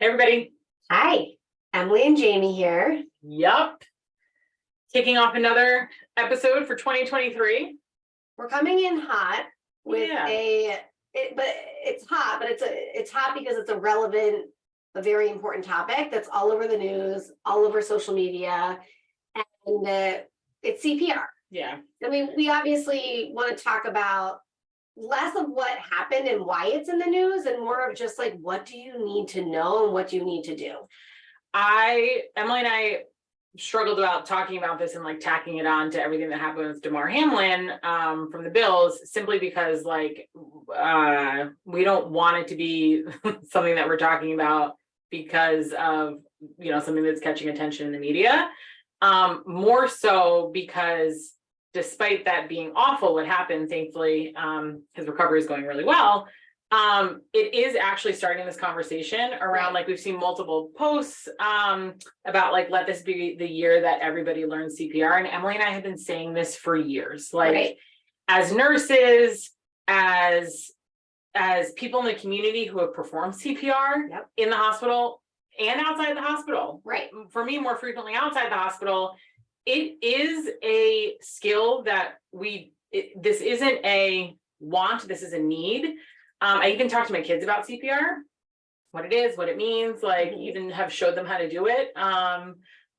Hey everybody. Hi, Emily and Jamie here. Yup. Kicking off another episode for 2023. We're coming in hot with Yeah. it's hot, but it's hot because it's a very important topic that's all over the news, all over social media, and it's CPR. Yeah. I mean, we obviously want to talk about less of what happened and why it's in the news, and more of just like, what do you need to know and what do you need to do? Emily and I struggled about talking about this and like tacking it on to everything that happened with Damar Hamlin from the Bills, simply because we don't want it to be something that we're talking about because of, something that's catching attention in the media. More so because despite that being awful, what happened, thankfully, his recovery is going really well. It is actually starting this conversation around, like, we've seen multiple posts about like, let this be the year that everybody learns CPR. And Emily and I have been saying this for years, as nurses, as people in the community who have performed CPR in the hospital and outside the hospital. Right. For me, more frequently outside the hospital. It is a skill that this isn't a want, this is a need. I even talked to my kids about CPR, what it is, what it means, even have showed them how to do it.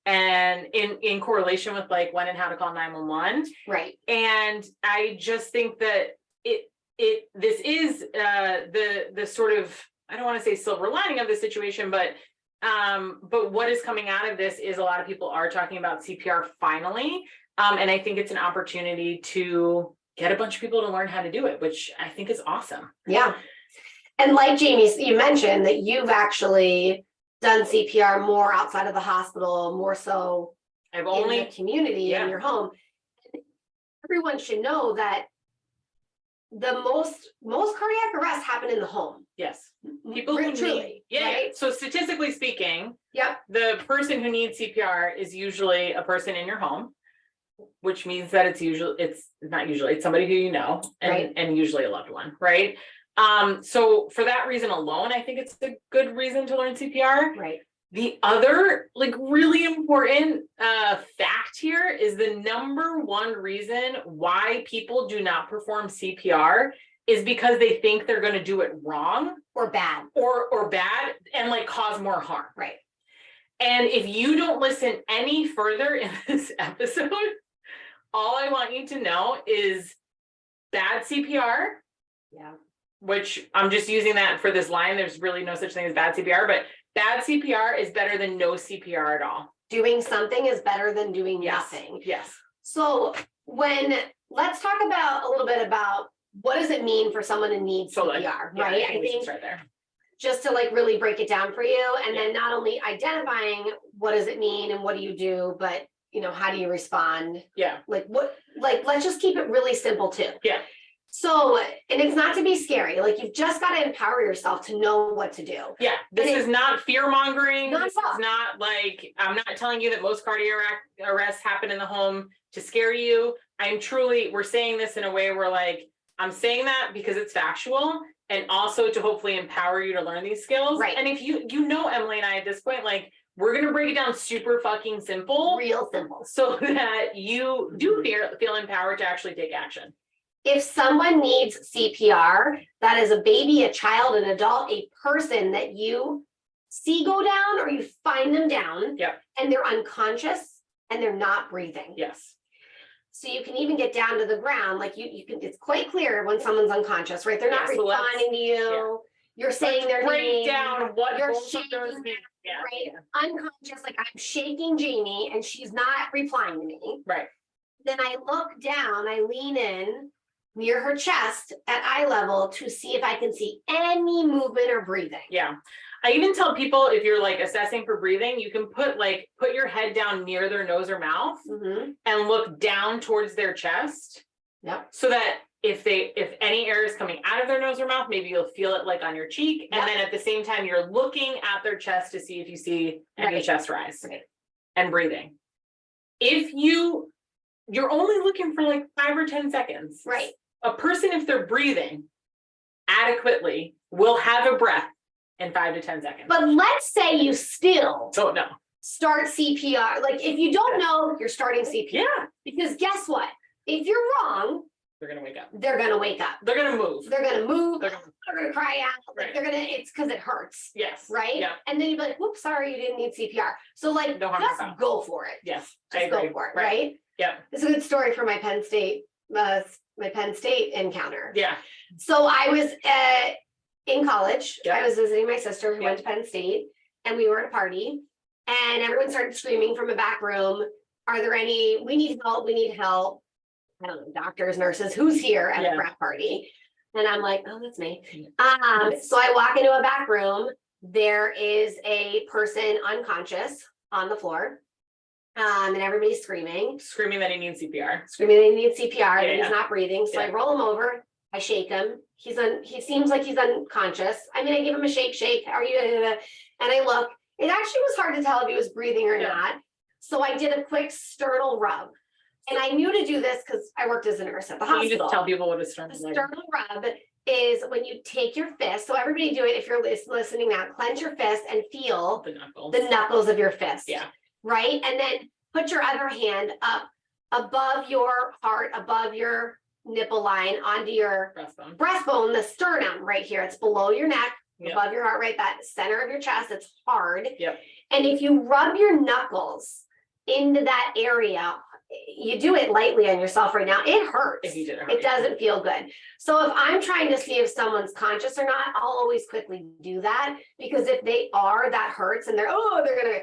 And in correlation with like when and how to call 911. Right. And I just think that this is the sort of, I don't want to say silver lining of the situation, but what is coming out of this is a lot of people are talking about CPR finally. And I think it's an opportunity to get a bunch of people to learn how to do it, which I think is awesome. Yeah. And like Jamie, you mentioned that you've actually done CPR more outside of the hospital, more so in the community, in your home. Everyone should know that the most cardiac arrests happen in the home. Yes. People who truly, right? So statistically speaking, the person who needs CPR is usually a person in your home, which means that it's somebody who you know, and usually a loved one, right? So for that reason alone, I think it's a good reason to learn CPR. Right. The other really important fact here is the number one reason why people do not perform CPR is because they think they're going to do it wrong or bad and cause more harm. Right. And if you don't listen any further in this episode, all I want you to know is bad CPR. Yeah. Which I'm just using that for this line. There's really no such thing as bad CPR, but bad CPR is better than no CPR at all. Doing something is better than doing nothing. Yes. So let's talk about a little bit about what does it mean for someone to need CPR, right? I think right there. Just to really break it down for you, and then not only identifying what does it mean and what do you do, but how do you respond? Yeah. Let's just keep it really simple too. Yeah. So, and it's not to be scary. You've just got to empower yourself to know what to do. Yeah. This is not fear mongering. This is not I'm not telling you that most cardiac arrests happen in the home to scare you. We're saying this in a way where I'm saying that because it's factual and also to hopefully empower you to learn these skills. Right. And if Emily and I at this point, we're going to break it down super fucking simple. Real simple. So that you do feel empowered to actually take action. If someone needs CPR, that is a baby, a child, an adult, a person that you see go down or you find them down and they're unconscious and they're not breathing. Yes. So you can even get down to the ground. You can, it's quite clear when someone's unconscious, right? They're not responding to you. Yeah. You're saying their name. Break down what you're shaking, right? Unconscious, I'm shaking Jamie and she's not replying to me. Right. Then I look down, I lean in near her chest at eye level to see if I can see any movement or breathing. Yeah. I even tell people, if you're assessing for breathing, you can put your head down near their nose or mouth and look down towards their chest. Yep. So that if any air is coming out of their nose or mouth, maybe you'll feel it on your cheek. And then at the same time, you're looking at their chest to see if you see any chest rise and breathing. If you're only looking for 5 or 10 seconds. Right. A person, if they're breathing adequately, will have a breath in 5 to 10 seconds. But let's say you still Don't know. start CPR. Like if you don't know, you're starting CPR. Yeah. Because guess what? If you're wrong, They're gonna wake up. they're gonna wake up. They're gonna move. They're gonna move. They're gonna, They're gonna cry out. Like Right. they're gonna. It's because it hurts. yes. Right. Yeah. And then you'd be like, "Whoops, sorry, you didn't need CPR." So like, No harm, no just foul. go for it. Yes. Just I agree. go for it. Right. Yeah. It's a good story for my Penn State. My Penn State encounter. Yeah. So I was in college. Yeah. I was visiting my sister who Yeah. went to Penn State, and we were at a party, and everyone started screaming from a back room, "Are there any? We need help! We need help!" I don't know, doctors, nurses, who's here at Yeah. a frat party? And I'm like, "Oh, that's me." So I walk into a back room. There is a person unconscious on the floor, and everybody's screaming Screaming that he needs CPR. they need CPR, Yeah, he's yeah. not breathing, so I Yeah. roll him over, I shake him, he seems like he's unconscious, I mean, I give him a shake, are you, and I look, it actually was hard to tell if he was breathing or Yeah. not, so I did a quick sternal rub, and I knew to do this because I worked as a nurse at the Can you hospital. just tell people what a sternal The is? sternal rub is when you take your fist, so everybody do it if you're listening now, clench your fist and feel The knuckles. the knuckles of your fist. Yeah. Right? And then put your other hand up above your heart, above your nipple line, onto your Breastbone. breastbone, the sternum right here. It's below your neck, Yep. above your heart, right? That center of your chest. It's hard. Yep. And if you rub your knuckles into that area, you do it lightly on yourself right now, it hurts. If you did It doesn't feel good. So if I'm trying to see if someone's conscious or not, I'll always quickly do that, because if they are, that hurts, and they're gonna.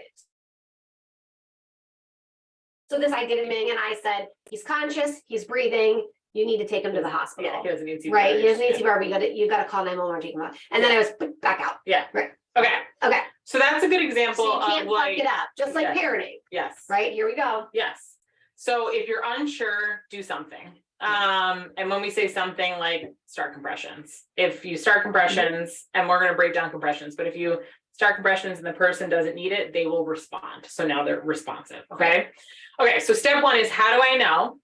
So this, I did a thing and I said, he's conscious, he's breathing, you need to take him to the hospital. Yeah, he doesn't need CPR. Right, he doesn't need Yeah. CPR, but you gotta call 911, take him out. And then I was back out. Yeah. Right. Okay. Okay, So that's a good so example you can't of fuck like, it up, just like Yeah. parenting, yes. right? Here we go. Yes. So if you're unsure, do something. And when we say something, like start compressions. If you start compressions, and we're going to break down compressions, but if you start compressions and the person doesn't need it, they will respond. So now they're responsive. Okay. Okay. So step one is, how do I know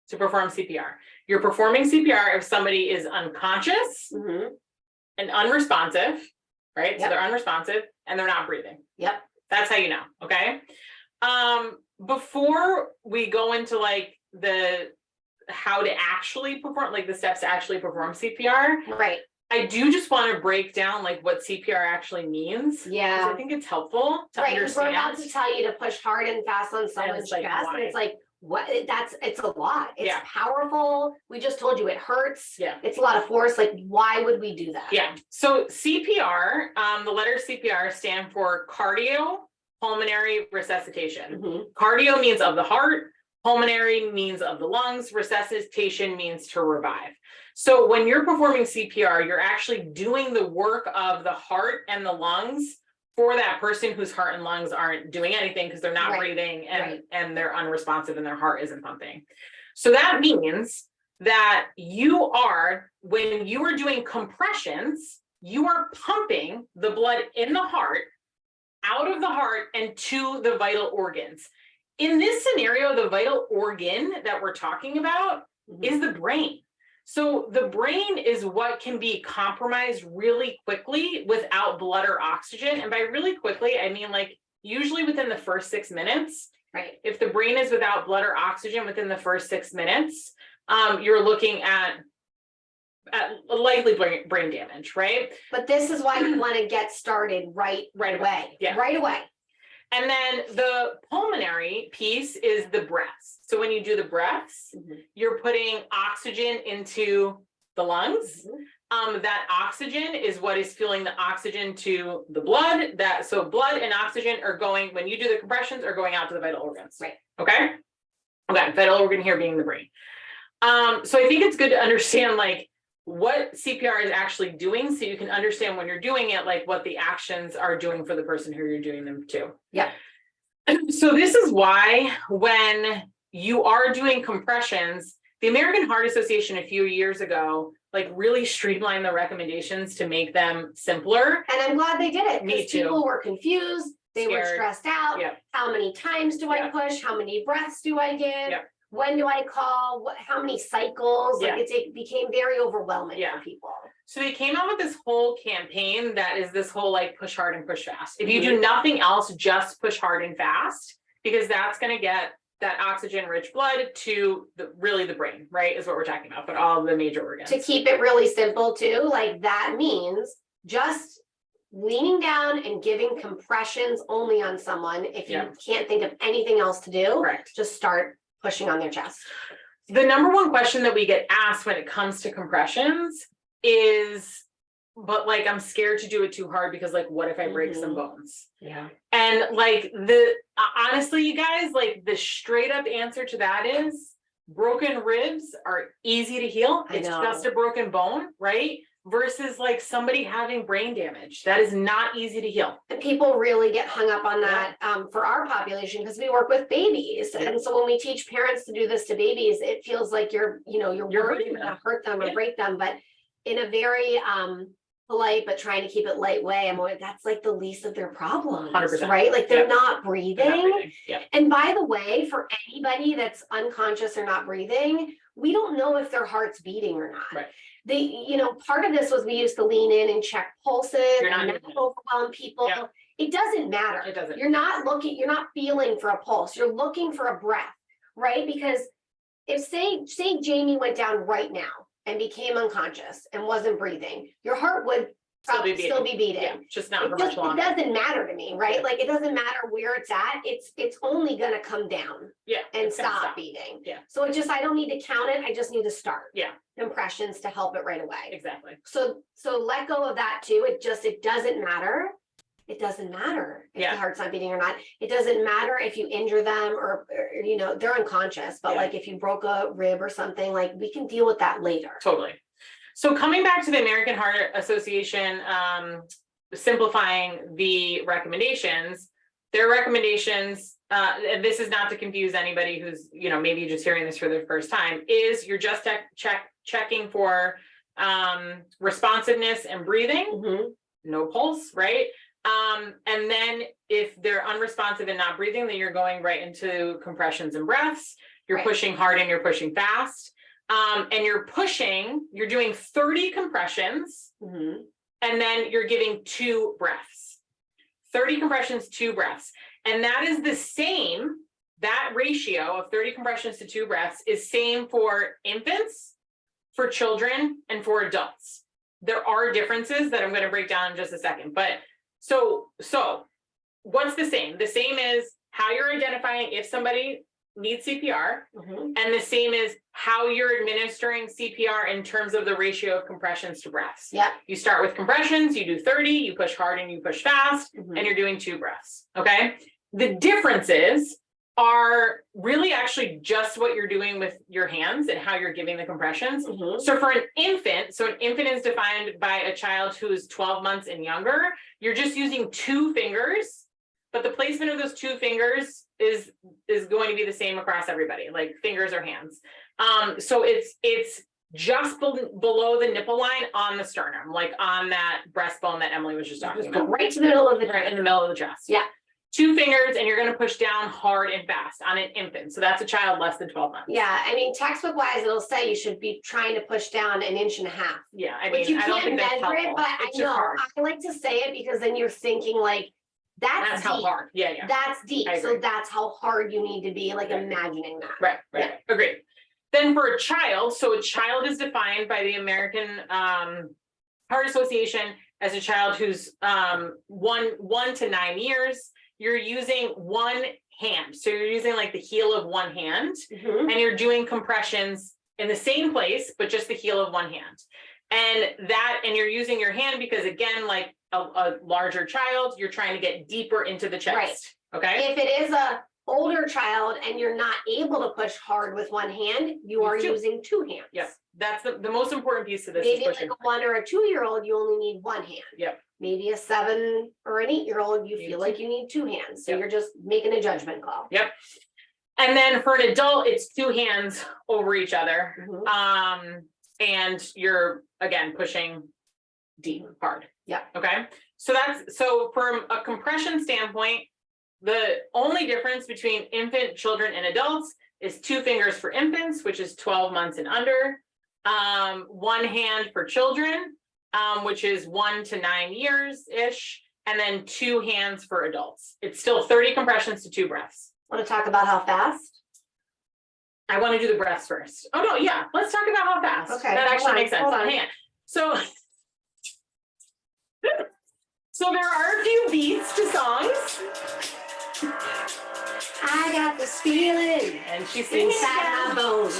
to perform CPR? You're performing CPR if somebody is unconscious Mhm. and unresponsive, right? So Yep. they're unresponsive and they're not breathing. Yep. That's how you know. Okay. Before we go into like how to actually perform, like the steps to actually perform CPR, Right, I do just want to break down like what CPR actually means. 'Cause yeah. I think it's helpful to Right, because we're about understand. to tell you to push hard and fast on someone's like, chest, and why? it's like, what, it's a lot, it's Yeah. powerful, we just told you it hurts. Yeah. It's a lot of force, like, why would we do that? Yeah. So CPR, the letters CPR stand for cardiopulmonary resuscitation. Mhm. Cardio means of the heart, pulmonary means of the lungs, resuscitation means to revive. So when you're performing CPR, you're actually doing the work of the heart and the lungs for that person whose heart and lungs aren't doing anything because they're not Right, breathing and, right. and they're unresponsive and their heart isn't pumping. So that means that when you are doing compressions, you are pumping the blood in the heart, out of the heart, and to the vital organs. In this scenario, the vital organ that we're talking about Mhm. is the brain. So the brain is what can be compromised really quickly without blood or oxygen. And by really quickly, I mean like usually within the first 6 minutes. Right, If the brain is without blood or oxygen within the first 6 minutes, you're looking at likely brain damage, right? but this is why we want to get started right away. Yeah. Right away. And then the pulmonary piece is the breaths. So when you do the breaths, Mhm. you're putting oxygen into the lungs. Mhm. That oxygen is what is fueling the oxygen to the blood. So blood and oxygen are going, when you do the compressions, are going out to the vital organs. Right. Okay. Okay. Vital organ here being the brain. So I think it's good to understand like what CPR is actually doing, so you can understand when you're doing it, like what the actions are doing for the person who you're doing them to. Yeah. So this is why when you are doing compressions, the American Heart Association a few years ago, like really streamlined the recommendations to make them simpler. And I'm glad they did it, Me because too. people were confused, they were Scared. stressed out. Yep. How many times do I Yep. push? How many breaths do I give? Yep. When do I call? How many cycles? Yeah. Like it became very overwhelming Yeah. for people. So they came out with this whole campaign that is this whole like push hard and push fast. If you do nothing else, just push hard and fast, because that's going to get that oxygen rich blood to the brain, right? Is what we're talking about, but all the major organs. To keep it really simple too, like that means just leaning down and giving compressions only on someone. If you can't think of anything else to do, Correct. Just start pushing on their chest. The number one question that we get asked when it comes to compressions is, but like, I'm scared to do it too hard because like, what if I break some bones? Yeah. And like honestly, you guys, like the straight up answer to that is broken ribs are easy to heal. It's just a broken bone, right? Versus like somebody having brain damage. That is not easy to heal. And people really get hung up on that for our population, because we work with babies. And so when we teach parents to do this to babies, it feels like you're worried to hurt them or break them, but in a very polite but trying to keep it light way. I'm always, that's like the least of their problems, 100%. right? Like they're not breathing. They're not breathing. Yeah. And by the way, for anybody that's unconscious or not breathing, we don't know if their heart's beating or not. Right. Part of this was we used to lean in and check pulses and not overwhelm people. Yeah. It doesn't matter. It doesn't. You're not feeling for a pulse. You're looking for a breath, right? Because if say Jamie went down right now and became unconscious and wasn't breathing, your heart would probably still be beating. Yeah, just not for much longer. It doesn't matter to me, right? Like it doesn't matter where it's at. It's only gonna come down. Yeah. And stop beating. Yeah. So I don't need to count it. I just need to start. Yeah. Impressions to help it right away. Exactly. So let go of that too. It doesn't matter. It doesn't matter if the heart's not beating or not. It doesn't matter if you injure them or they're unconscious, but like if you broke a rib or something, like we can deal with that later. Totally. So coming back to the American Heart Association, simplifying the recommendations, their recommendations, and this is not to confuse anybody who's, maybe just hearing this for the first time, is you're just checking for responsiveness and breathing, no pulse, right? And then if they're unresponsive and not breathing, then you're going right into compressions and breaths. You're pushing hard and you're pushing fast. And you're doing 30 compressions, and then you're giving 2 breaths. 30 compressions, 2 breaths. And that is the same, that ratio of 30 compressions to 2 breaths is same for infants, for children, and for adults. There are differences that I'm going to break down in just a second, but so what's the same? The same is how you're identifying if somebody needs CPR, and the same is how you're administering CPR in terms of the ratio of compressions to breaths. Yeah. You start with compressions, you do 30, you push hard and you push fast, and you're doing 2 breaths. Okay. The differences are really actually just what you're doing with your hands and how you're giving the compressions. So for an infant is defined by a child who is 12 months and younger. You're just using 2 fingers, but the placement of those 2 fingers is going to be the same across everybody, like fingers or hands. So it's just below the nipple line on the sternum, like on that breastbone that Emily was just talking about. Right to the middle of the right in the middle of the chest. Yeah. 2 fingers, and you're going to push down hard and fast on an infant. So that's a child less than 12 months. Yeah. I mean, textbook wise, it'll say you should be trying to push down 1.5 inches. Yeah. I mean, I don't think that's helpful. But I know I like to say it because then you're thinking like, that's how hard. Yeah. That's deep. So that's how hard you need to be, like imagining that. Right. Agreed. Then for a child, so a child is defined by the American Heart Association as a child who's 1 to 9 years. You're using 1 hand. So you're using like the heel of 1 hand, and you're doing compressions in the same place, but just the heel of 1 hand. And you're using your hand because, again, like a larger child, you're trying to get deeper into the chest. Right. Okay. If it is a older child and you're not able to push hard with 1 hand, you are using 2 hands. Yes. That's the most important piece of this. Maybe like a 1 or a 2-year-old, you only need 1 hand. Yep. Maybe a 7 or an 8-year-old, you feel like you need 2 hands. So you're just making a judgment call. Yep. And then for an adult, it's 2 hands over each other. And you're, again, pushing deep, hard. Yeah. Okay. So from a compression standpoint, the only difference between infant, children, and adults is 2 fingers for infants, which is 12 months and under, 1 hand for children, which is 1 to 9 years-ish, and then 2 hands for adults. It's still 30 compressions to 2 breaths. Want to talk about how fast? I want to do the breaths first. Oh no, yeah, let's talk about how fast. Okay, That actually makes sense. hold on. Hang on. So, so there are a few beats to songs. I got this feeling And she's singing inside my bones.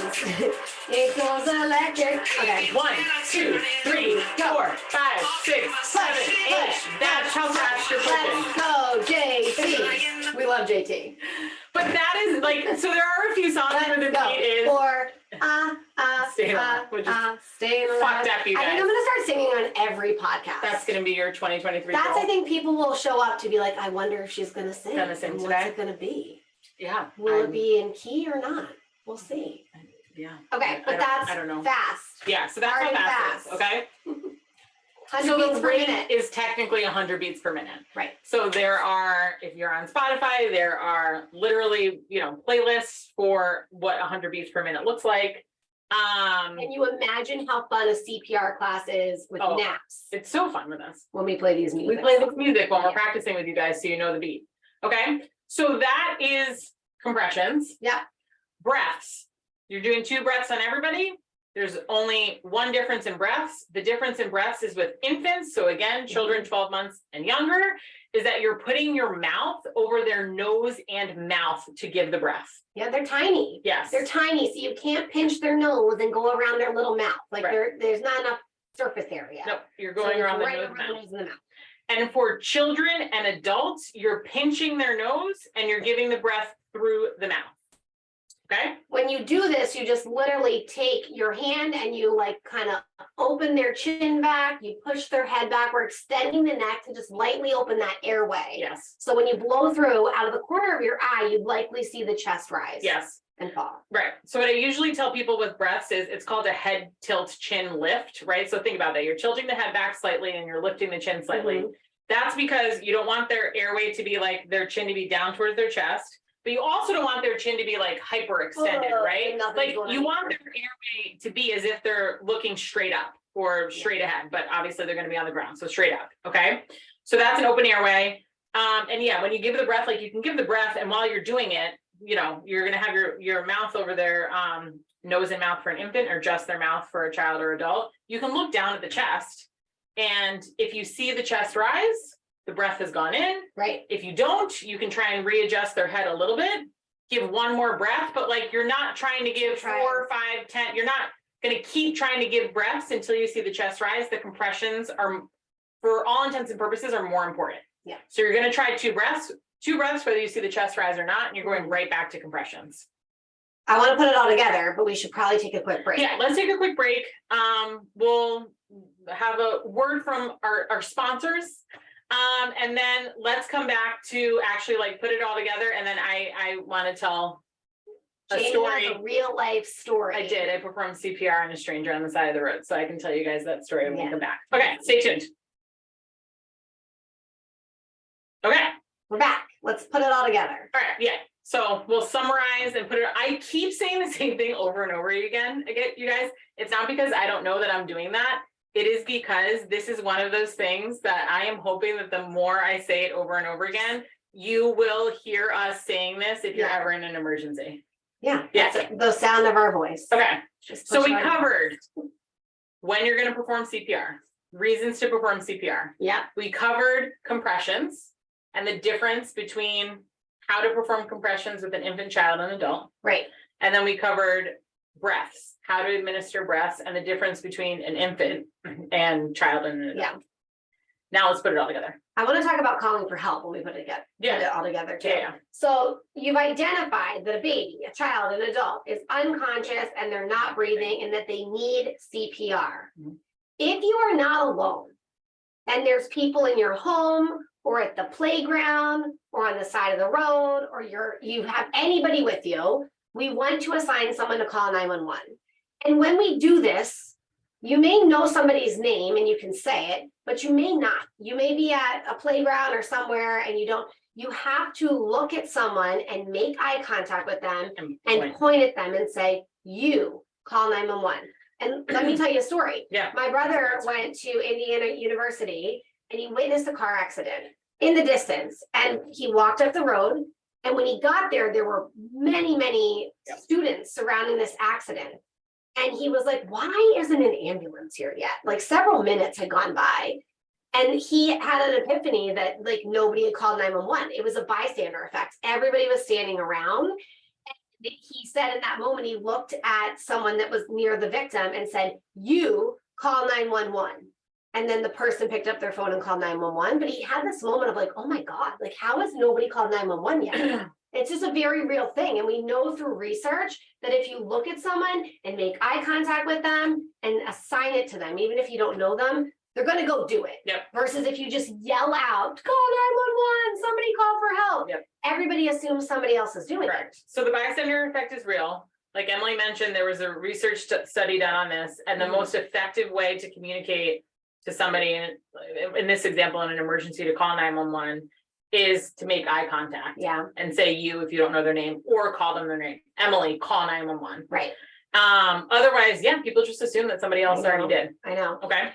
It goes electric. Okay. 1, 2, 3, 4, 5, 6, 7, 8. That's how fast you're pushing. Let's go, JT. We love JT. But that is like, so there are a few songs where the Let's go. beat is Or Staying Alive, which is staying alive. fucked up, you I think guys. I'm gonna start singing on every podcast. That's gonna be your 2023 That's, goal. I think people will show up to be like, I wonder if she's gonna sing. Gonna sing and today? What's it gonna be? Yeah. Will it be in key or not? We'll see. Yeah. Okay, but that's I don't know. fast. Yeah, so that's how Already fast it is, fast. okay? 100 So beats the per rate minute. is technically 100 beats per minute. Right. So there are, if you're on Spotify, there are literally, playlists for what 100 beats per minute looks like. Can you imagine how fun a CPR class is with Oh, naps It's so fun with us. when we play these We music? play this music when we're Yeah. practicing with you guys, so you know the beat. Okay, so that is compressions. Yeah. Breaths. You're doing 2 breaths on everybody. There's only one difference in breaths. The difference in breaths is with infants. So again, children 12 months and younger, is that you're putting your mouth over their nose and mouth to give the breath. Yeah, they're tiny. Yes. They're tiny, so you can't pinch their nose and go around their little mouth. Like Right. there's not enough surface area. Nope, you're So going it's around the right nose around mouth. the nose and the mouth. And for children and adults, you're pinching their nose and you're giving the breath through the mouth. Okay? When you do this, you just literally take your hand and you like kind of open their chin back, you push their head back, we're extending the neck to just lightly open that airway. Yes. So when you blow through out of the corner of your eye, you'd likely see the chest rise. Yes. And fall. Right. So what I usually tell people with breaths is it's called a head tilt chin lift, right? So think about that. You're tilting the head back slightly and you're lifting the chin slightly. Mhm. That's because you don't want their airway to be like their chin to be down towards their chest, but you also don't want their chin to be like hyper extended, right? nothing's Like going you on want here. their airway to be as if they're looking straight up or straight ahead, but obviously they're going to be on the ground. So straight up. Okay. So that's an open airway. And yeah, when you give the breath, like you can give the breath and while you're doing it, you're going to have your mouth over their nose and mouth for an infant or just their mouth for a child or adult. You can look down at the chest. And if you see the chest rise, the breath has gone in. Right. If you don't, you can try and readjust their head a little bit, give one more breath, but like you're not trying to give 4, 5, 10, you're not going to keep trying to give breaths until you see the chest rise. The compressions are, for all intents and purposes, are more important. Yeah. So you're going to try 2 breaths, whether you see the chest rise or not, and you're going right back to compressions. I want to put it all together, but we should probably take a quick break. Yeah, let's take a quick break. We'll have a word from our sponsors. And then let's come back to actually like put it all together. And then I want to tell a Jamie story. has a real life story. I did. I performed CPR on a stranger on the side of the road. So I can tell you guys that story when we Yeah. come back. Okay, stay tuned. Okay. We're back. Let's put it all together. All right. Yeah. So we'll summarize and put it. I keep saying the same thing over and over again. You guys, it's not because I don't know that I'm doing that. It is because this is one of those things that I am hoping that the more I say it over and over again, you will hear us saying this if you're Yeah. ever in an emergency. Yeah. Yeah. That's the sound of our voice. Okay. Just So push we it on. covered when you're going to perform CPR, reasons to perform CPR. Yeah. We covered compressions and the difference between how to perform compressions with an infant, child, and adult. Right. And then we covered breaths, how to administer breaths, and the difference between an infant and child and an adult. Yeah. Now let's put it all together. I want to talk about calling for help when we put it together. Yeah. Put it all together too. Yeah. So you've identified that a baby, a child, an adult is unconscious and they're not breathing and that they need CPR. Mhm. If you are not alone and there's people in your home or at the playground or on the side of the road or you have anybody with you, we want to assign someone to call 911. And when we do this, you may know somebody's name and you can say it, but you may not. You may be at a playground or somewhere and you have to look at someone and make eye contact with them and point at them and say, you call 911. And let me tell you a story. Yeah. My brother went to Indiana University and he witnessed a car accident in the distance. And he walked up the road. And when he got there, there were many, many students surrounding this accident. And he was like, why isn't an ambulance here yet? Like several minutes had gone by. And he had an epiphany that like nobody had called 911. It was a bystander effect. Everybody was standing around. And he said in that moment, he looked at someone that was near the victim and said, you call 911. And then the person picked up their phone and called 911. But he had this moment of like, oh my God, like how has nobody called 911 yet? It's just a very real thing. And we know through research that if you look at someone and make eye contact with them and assign it to them, even if you don't know them, they're going to go do it. Yep. Versus if you just yell out, call 911, somebody call for help. Yep. Everybody assumes somebody else is doing Correct. it. So the bystander effect is real. Like Emily mentioned, there was a research study done on this, and the most effective way to communicate to somebody in this example, in an emergency, to call 911 is to make eye contact. Yeah. And say you if you don't know their name, or call them their name. Emily, call 911. Right. Otherwise, yeah, people just assume that somebody else already did. I know. Okay.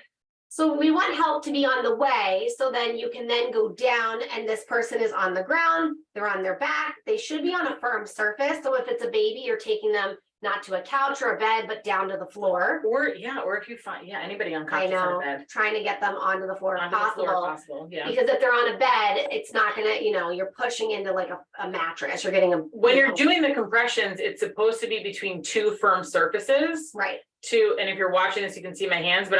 So we want help to be on the way, so then you can then go down and this person is on the ground, they're on their back, they should be on a firm surface. So if it's a baby, you're taking them not to a couch or a bed, but down to the floor. Or if you find, anybody unconscious on a bed. Trying to get them onto the floor if possible. Yeah. Because if they're on a bed, it's not gonna, you're pushing into like a mattress, you're getting when you're doing the compressions, it's supposed to be between two firm surfaces. Right. And if you're watching this, you can see my hands, but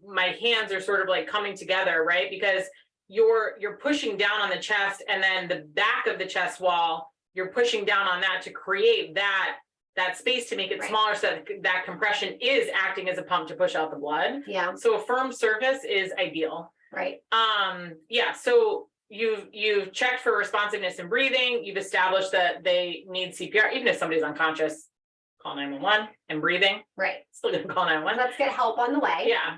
my hands are sort of like coming together, right? Because you're pushing down on the chest, and then the back of the chest wall, you're pushing down on that to create that space to make it smaller, so that compression is acting as a pump to push out the blood. Yeah. So a firm surface is ideal. Right. So you've checked for responsiveness and breathing. You've established that they need CPR, even if somebody's unconscious. Call 911 and breathing. Right. Still gonna call 911. Let's get help on the way. Yeah.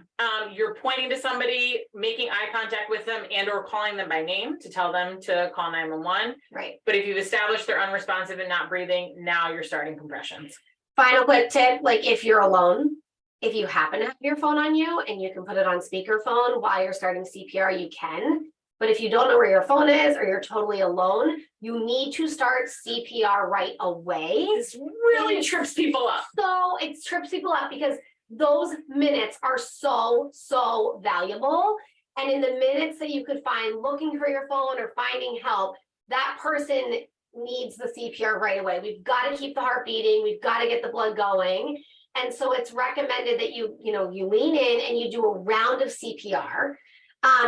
You're pointing to somebody, making eye contact with them, and or calling them by name to tell them to call 911. Right. But if you've established they're unresponsive and not breathing, now you're starting compressions. Final quick tip, like if you're alone, if you happen to have your phone on you and you can put it on speakerphone while you're starting CPR, you can. But if you don't know where your phone is or you're totally alone, you need to start CPR right away. This really trips people up. So it trips people up because those minutes are so, so valuable. And in the minutes that you could find looking for your phone or finding help, that person needs the CPR right away. We've got to keep the heart beating. We've got to get the blood going. And so it's recommended that you lean in and you do a round of CPR.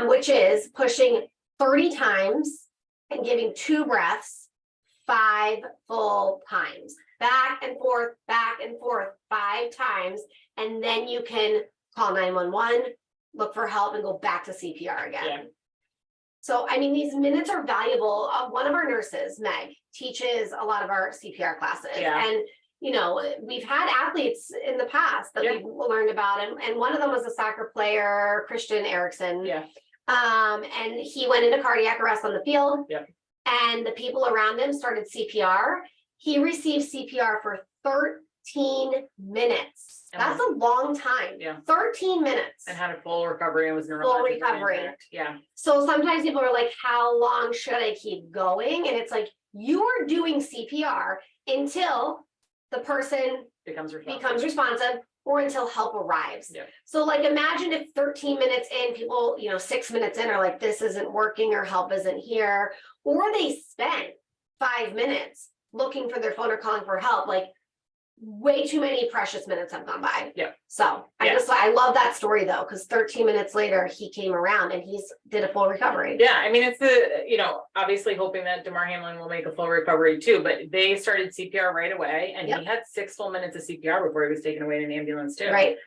Which is pushing 30 times and giving 2 breaths 5 full times. Back and forth, 5 times. And then you can call 911, look for help, and go back to CPR again. Yeah. So, I mean, these minutes are valuable. One of our nurses, Meg, teaches a lot of our CPR classes. Yeah. And we've had athletes in the past that we've learned about, and one of them was a soccer player, Christian Eriksen. Yeah. And he went into cardiac arrest on the field. Yeah. And the people around him started CPR. He received CPR for 13 minutes. That's a long time. Yeah. 13 minutes. And had a full recovery and was full recovery. Impact. Yeah. So sometimes people are like, how long should I keep going? And it's like, you are doing CPR until the person becomes responsive or until help arrives. Yeah. So like, imagine if 13 minutes in, people, 6 minutes in are like, this isn't working or help isn't here, or they spent 5 minutes looking for their phone or calling for help. Like, way too many precious minutes have gone by. Yeah. So I love that story though, because 13 minutes later he came around and he's did a full recovery. Yeah. I mean, it's obviously hoping that Damar Hamlin will make a full recovery too, but they started CPR right away, and he had 6 full minutes of CPR before he was taken away in an ambulance too. Right.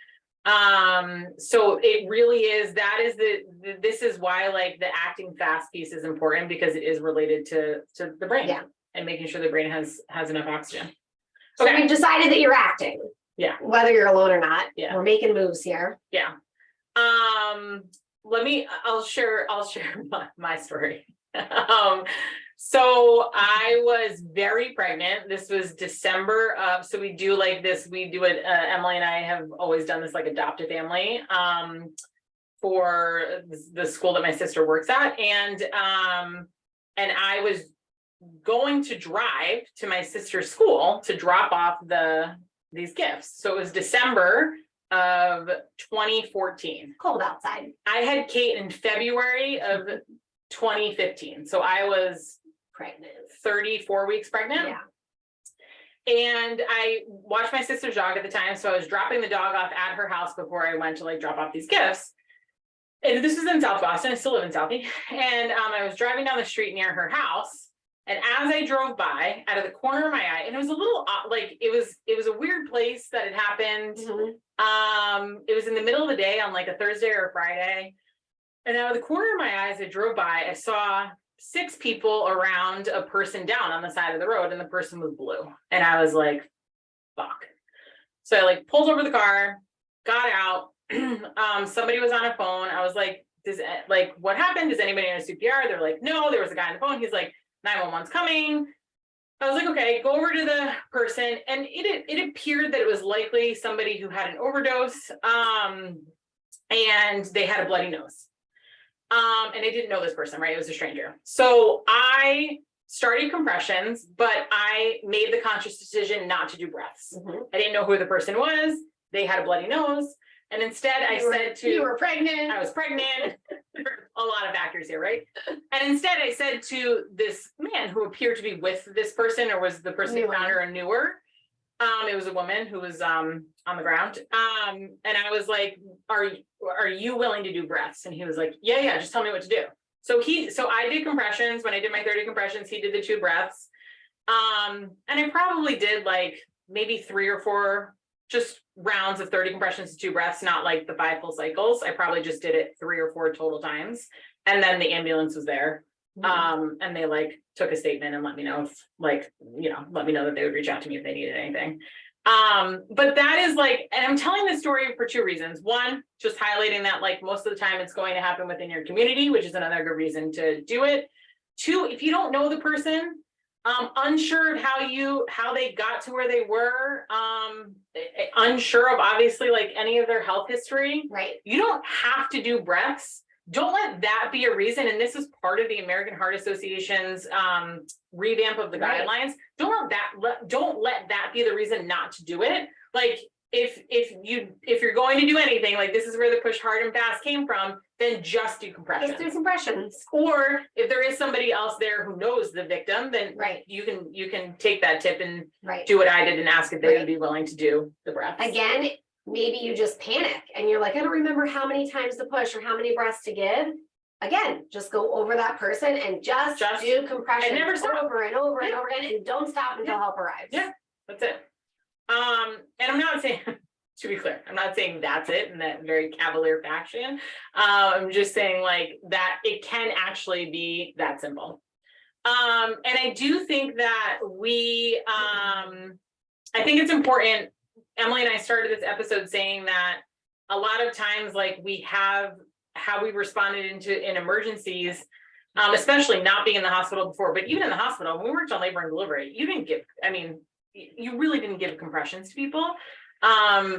So it really is, this is why like the acting fast piece is important, because it is related to the brain and making sure the brain has enough oxygen. So we've decided that you're acting. Yeah. Whether you're alone or not. Yeah. We're making moves here. Yeah. I'll share my story. So I was very pregnant. This was December of, so we do like this, we do it, Emily and I have always done this like adopt a family, for the school that my sister works at. And I was going to drive to my sister's school to drop off these gifts. So it was December of 2014. Cold outside. I had Kate in February of 2015. So I was Pregnant. 34 weeks pregnant. Yeah. And I watched my sister's dog at the time. So I was dropping the dog off at her house before I went to like drop off these gifts. And this was in South Boston. I still live in Southie. And I was driving down the street near her house. And as I drove by, out of the corner of my eye, and it was a little like it was a weird place that had happened. Mm-hmm. It was in the middle of the day on like a Thursday or a Friday. And out of the corner of my eye, as I drove by, I saw 6 people around a person down on the side of the road, and the person was blue. And I was like, fuck. So I like pulled over the car, got out. Somebody was on a phone. I was like, what happened? Does anybody know CPR? They're like, no, there was a guy on the phone. He's like, 911's coming. I was like, okay, go over to the person. And it appeared that it was likely somebody who had an overdose. And they had a bloody nose. And I didn't know this person, right? It was a stranger. So I started compressions, but I made the conscious decision not to do breaths. Mm-hmm. I didn't know who the person was. They had a bloody nose. And instead You were pregnant. I was pregnant. A lot of factors here, right? And instead I said to this man who appeared to be with this person, or was the person who found her a newer, it was a woman who was on the ground. And I was like, are you willing to do breaths? And he was like, yeah, just tell me what to do. So I did compressions. When I did my 30 compressions, he did the 2 breaths. And I probably did like maybe 3 or 4 just rounds of 30 compressions to 2 breaths, not like the 5 full cycles. I probably just did it 3 or 4 total times. And then the ambulance was there. And they like took a statement and let me know if let me know that they would reach out to me if they needed anything. But that is like, and I'm telling this story for 2 reasons. One, just highlighting that like most of the time it's going to happen within your community, which is another good reason to do it. 2, if you don't know the person, unsure of how they got to where they were, unsure of obviously like any of their health history, right? You don't have to do breaths. Don't let that be a reason. And this is part of the American Heart Association's revamp of the guidelines. Don't let that be the reason not to do it. Like if you're going to do anything, like this is where the push hard and fast came from, then just do compressions. Just do compressions. Or if there is somebody else there who knows the victim, then you can take that tip and do what I did and ask if they would be willing to do the breaths. Again, maybe you just panic and you're like, I don't remember how many times to push or how many breaths to give. Again, just go over that person and just do compressions and never stop. over and over and over again, and don't stop until help arrives. Yeah, that's it. And I'm not saying, to be clear, I'm not saying that's it in that very cavalier fashion. I'm just saying like that it can actually be that simple. And I do think that I think it's important. Emily and I started this episode saying that a lot of times, like we have how we responded in emergencies, especially not being in the hospital before, but even in the hospital, when we worked on labor and delivery, you really didn't give compressions to people. I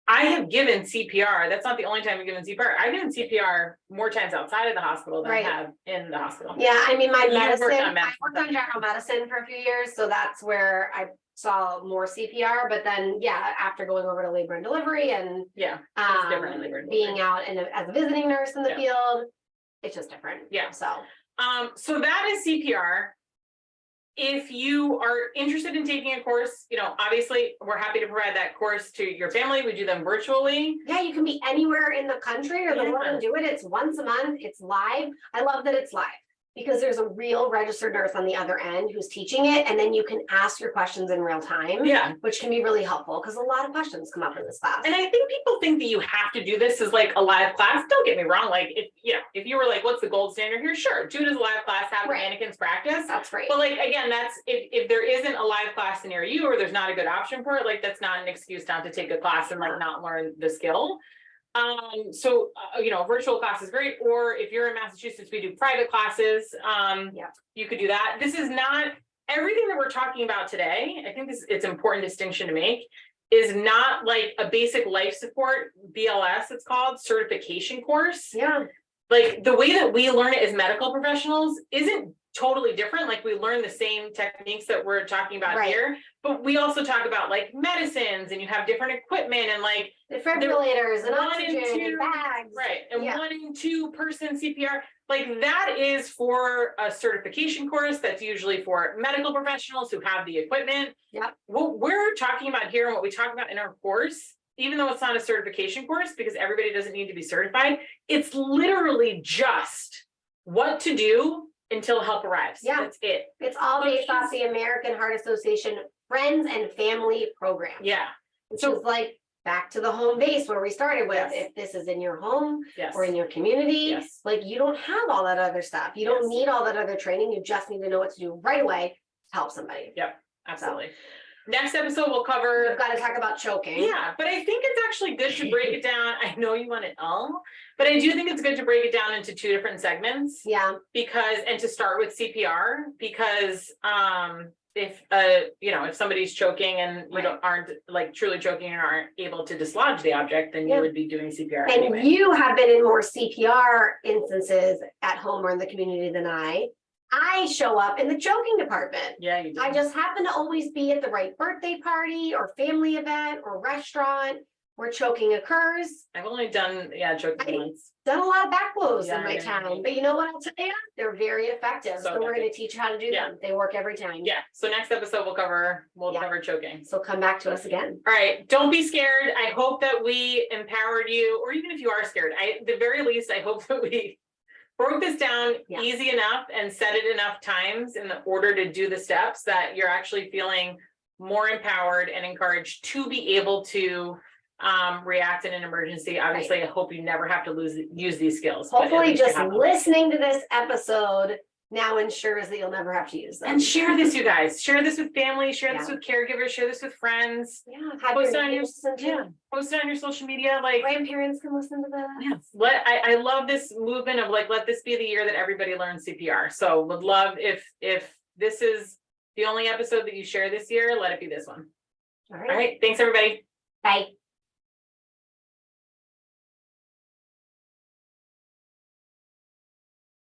have given CPR. That's not the only time I've given CPR. I've given CPR more times outside of the hospital than I have in the hospital. Yeah, I mean, I worked on medicine. general medicine for a few years, so that's where I saw more CPR. But then, after going over to labor and delivery and it's different in labor and delivery. Being out as a visiting nurse in the field, it's just different. Yeah. So that is CPR. If you are interested in taking a course, obviously we're happy to provide that course to your family. We do them virtually. Yeah, you can be anywhere in the country or the world and do it. It's once a month. It's live. I love that it's live because there's a real registered nurse on the other end who's teaching it. And then you can ask your questions in real time, which can be really helpful because a lot of questions come up in this class. And I think people think that you have to do this as like a live class. Don't get me wrong. Like if you were like, what's the gold standard here? Sure. Do it as a live class, have the mannequins practice. That's great. But like, again, that's if there isn't a live class near you or there's not a good option for it, like that's not an excuse not to take a class and like not learn the skill. So, virtual class is great, or if you're in Massachusetts, we do private classes. You could do that. This is not everything that we're talking about today. I think it's important distinction to make, is not like a basic life support, BLS, it's called, certification course. Yeah. Like the way that we learn it as medical professionals isn't totally different. Like we learn the same techniques that we're talking about here, but we also talk about like medicines, and you have different equipment and like defibrillators and one oxygen and two and bags. Right. And 1 and 2 person CPR, like that is for a certification course. That's usually for medical professionals who have the equipment. Yeah. What we're talking about here and what we talk about in our course, even though it's not a certification course, because everybody doesn't need to be certified, it's literally just what to do until help arrives. Yeah. That's it. It's all based off the American Heart Association Friends and Family Program. Yeah. Which is like back to the home base where we started with. If this is in your home or in your community, like you don't have all that other stuff. You don't need all that other training. You just need to know what to do right away to help somebody. Yep, absolutely. Next episode we'll cover. We've got to talk about choking. Yeah, but I think it's actually good to break it down. I know you want it all, but I do think it's good to break it down into 2 different segments. Yeah. Because, and to start with CPR, because if somebody's choking and you aren't like truly choking and aren't able to dislodge the object, then you would be doing CPR and anyway. You have been in more CPR instances at home or in the community than I show up in the choking department. Yeah, you do. I just happen to always be at the right birthday party or family event or restaurant where choking occurs. I've only done choking once. Done a lot of back blows in my time, but you know what I'll tell you? They're very effective. So we're going to teach you how to do them. They work every time. Yeah. So next episode we'll cover choking. So come back to us again. All right. Don't be scared. I hope that we empowered you, or even if you are scared, at the very least, I hope that we broke this down easy enough and said it enough times in the order to do the steps that you're actually feeling more empowered and encouraged to be able to react in an emergency. Obviously, I hope you never have to use these skills. Hopefully just listening to this episode now ensures that you'll never have to use them. And share this, you guys. Share this with family, share this with caregivers, share this with friends. Yeah, post it on your social media. Like grandparents can listen to that. Yes. I love this movement of like, let this be the year that everybody learns CPR. So would love if this is the only episode that you share this year, let it be this one. All right. Thanks everybody. Bye.